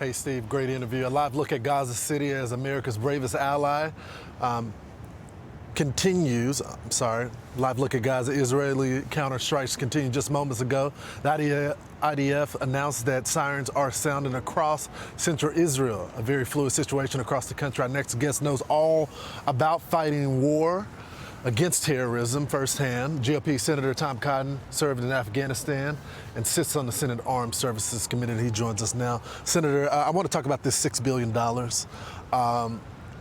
Hey, Steve, great interview. A live look at Gaza City as America's bravest ally continues. Live look at Gaza. Israeli counterstrikes continue just moments ago. The IDF announced that sirens are sounding across central Israel, a very fluid situation across the country. Our next guest knows all about fighting war against terrorism firsthand. GOP Senator Tom Cotton served in Afghanistan and sits on the Senate Armed Services Committee. He joins us now. Senator, I want to talk about this $6 billion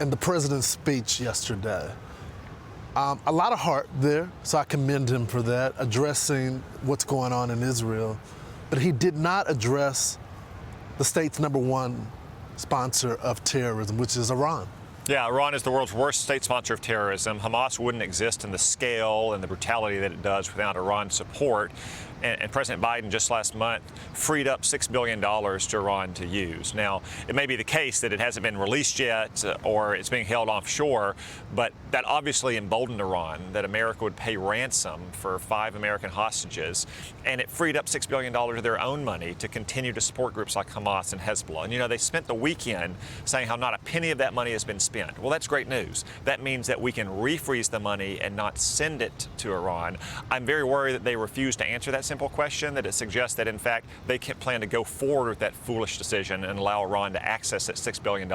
and the president's speech yesterday. A lot of heart there, so I commend him for that, addressing what's going on in Israel. But he did not address the state's #1 sponsor of terrorism, which is Iran. Yeah, Iran is the world's worst state sponsor of terrorism. Hamas wouldn't exist in the scale and the brutality that it does without Iran's support. And President Biden just last month freed up $6 billion to Iran to use. Now, it may be the case that it hasn't been released yet or it's being held offshore, but that obviously emboldened Iran, that America would pay ransom for 5 American hostages. And it freed up $6 billion of their own money to continue to support groups like Hamas and Hezbollah. And, you know, they spent the weekend saying how not a penny of that money has been spent. Well, that's great news. That means that we can refreeze the money and not send it to Iran. I'm very worried that they refuse to answer that simple question, that it suggests that, in fact, they can't plan to go forward with that foolish decision and allow Iran to access that $6 billion,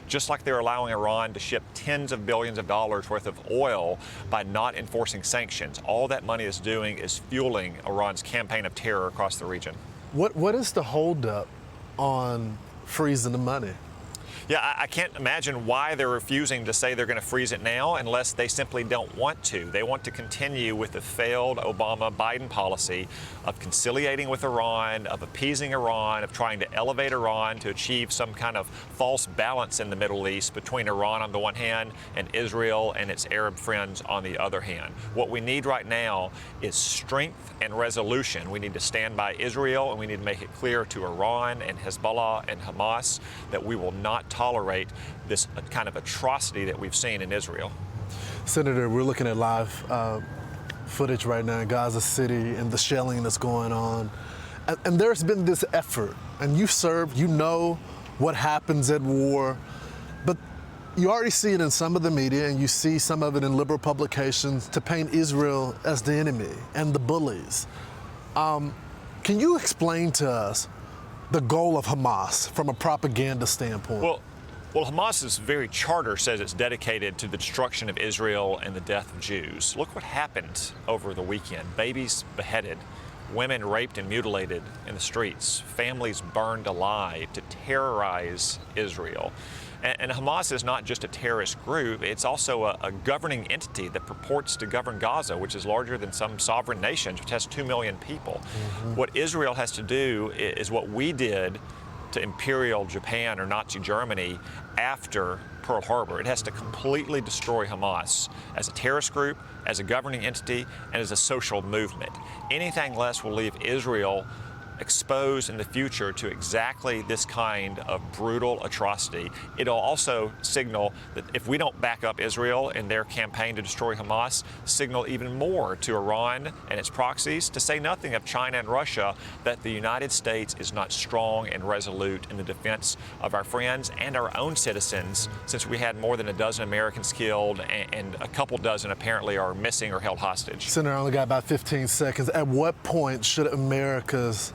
just like they're allowing Iran to ship tens of billions of dollars worth of oil by not enforcing sanctions. All that money is doing is fueling Iran's campaign of terror across the region. What is the holdup on freezing the money? Yeah, I can't imagine why they're refusing to say they're going to freeze it now unless they simply don't want to. They want to continue with the failed Obama-Biden policy of conciliating with Iran, of appeasing Iran, of trying to elevate Iran to achieve some kind of false balance in the Middle East between Iran on the one hand and Israel and its Arab friends on the other hand. What we need right now is strength and resolution. We need to stand by Israel, and we need to make it clear to Iran and Hezbollah and Hamas that we will not tolerate this kind of atrocity that we've seen in Israel. Senator, we're looking at live footage right now in Gaza City and the shelling that's going on. And there's been this effort, and you serve, you know what happens at war, but you already see it in some of the media, and you see some of it in liberal publications, to paint Israel as the enemy and the bullies. Can you explain to us the goal of Hamas from a propaganda standpoint? Well, Hamas's very charter says it's dedicated to the destruction of Israel and the death of Jews. Look what happened over the weekend. Babies beheaded, women raped and mutilated in the streets, families burned alive to terrorize Israel. And Hamas is not just a terrorist group, it's also a governing entity that purports to govern Gaza, which is larger than some sovereign nations, which has 2 million people. What Israel has to do is what we did to Imperial Japan or Nazi Germany after Pearl Harbor. It has to completely destroy Hamas as a terrorist group, as a governing entity, and as a social movement. Anything less will leave Israel exposed in the future to exactly this kind of brutal atrocity. It'll also signal that if we don't back up Israel in their campaign to destroy Hamas, signal even more to Iran and its proxies, to say nothing of China and Russia, that the United States is not strong and resolute in the defense of our friends and our own citizens, since we had more than a dozen Americans killed and a couple dozen apparently are missing or held hostage. Senator, I only got about 15 seconds. At what point should America's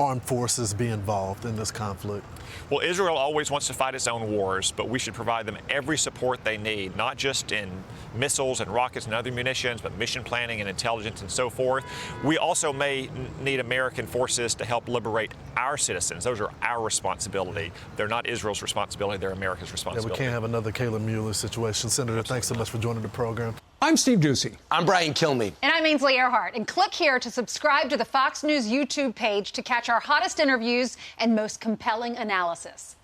armed forces be involved in this conflict? Well, Israel always wants to fight its own wars, but we should provide them every support they need, not just in missiles and rockets and other munitions, but mission planning and intelligence and so forth. We also may need American forces to help liberate our citizens. Those are our responsibility. They're not Israel's responsibility, they're America's responsibility. Yeah, we can't have another Caleb Mueller situation. Senator, Absolutely. Thanks so much for joining the program. I'm Steve Ducey. I'm Brian Kilmeade. And I'm Ainsley Earhart. And click here to subscribe to the Fox News YouTube page to catch our hottest interviews and most compelling analysis.